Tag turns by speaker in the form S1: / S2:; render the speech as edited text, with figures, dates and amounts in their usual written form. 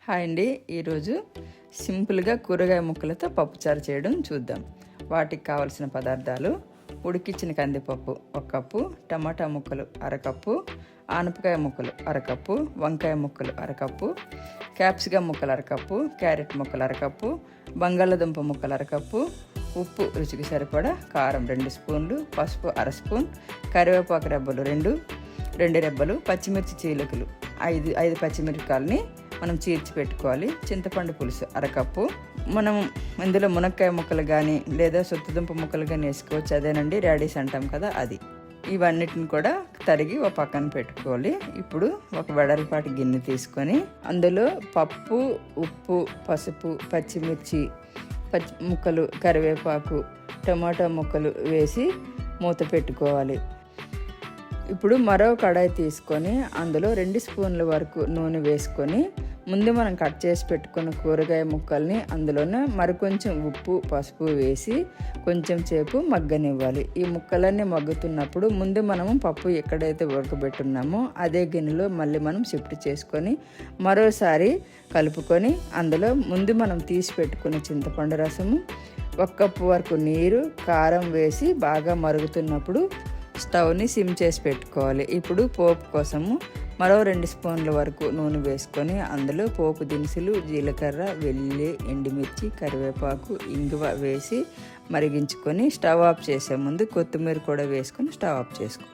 S1: Hi అండి, ఈరోజు సింపుల్గా కూరగాయ ముక్కలతో పప్పుచారు చేయడం చూద్దాం. వాటికి కావలసిన పదార్థాలు: ఉడికించిన కందిపప్పు 1 కప్పు, టమాటా ముక్కలు 1/2 కప్పు, ఆనపకాయ ముక్కలు 1/2 కప్పు, వంకాయ ముక్కలు 1/2 కప్పు, క్యాప్సికమ్ ముక్కలు 1/2 కప్పు, క్యారెట్ ముక్కలు 1/2 కప్పు, బంగాళదుంప ముక్కలు 1/2 కప్పు, ఉప్పు రుచికి సరిపడా, కారం 2 స్పూన్లు, పసుపు 1/2 స్పూన్, కరివేపాకు రెబ్బలు 2 రెబ్బలు, పచ్చిమిర్చి చీలికలు 5 పచ్చిమిరపకాయలని మనం చీల్చి పెట్టుకోవాలి. చింతపండు పులుసు 1/2 కప్పు. మనం ఇందులో మునక్కాయ ముక్కలు కానీ లేదా సొత్తుదుంప ముక్కలు కానీ వేసుకోవచ్చు. అదేనండి రాడిస్ అంటాం కదా, అది. ఇవన్నిటిని కూడా తరిగి ఒక పక్కన పెట్టుకోవాలి. ఇప్పుడు ఒక వెడల్పాటి గిన్నె తీసుకొని అందులో పప్పు, ఉప్పు, పసుపు, పచ్చిమిర్చి ముక్కలు, కరివేపాకు, టమాటా ముక్కలు వేసి మూత పెట్టుకోవాలి. ఇప్పుడు మరో కడాయి తీసుకొని అందులో 2 స్పూన్ల వరకు నూనె వేసుకొని ముందు మనం కట్ చేసి పెట్టుకున్న కూరగాయ ముక్కల్ని అందులోనే మరికొంచెం ఉప్పు, పసుపు వేసి కొంచెం సేపు మగ్గనివ్వాలి. ఈ ముక్కలన్నీ మగ్గుతున్నప్పుడు ముందు మనము పప్పు ఎక్కడైతే ఉడకబెట్టున్నామో అదే గిన్నెలో మళ్ళీ మనం షిఫ్ట్ చేసుకొని మరోసారి కలుపుకొని అందులో ముందు మనం తీసి పెట్టుకున్న చింతపండు రసము, 1 కప్పు వరకు నీరు, కారం వేసి బాగా మరుగుతున్నప్పుడు స్టవ్ని సిమ్ చేసి పెట్టుకోవాలి. ఇప్పుడు పోపు కోసము మరో 2 స్పూన్ల వరకు నూనె వేసుకొని అందులో పోపు దినుసులు, జీలకర్ర, వెల్లుల్లి, ఎండుమిర్చి, కరివేపాకు, ఇంగువ వేసి మరిగించుకొని స్టవ్ ఆఫ్ చేసే ముందు కొత్తిమీర కూడా వేసుకొని స్టవ్ ఆఫ్ చేసుకోవాలి.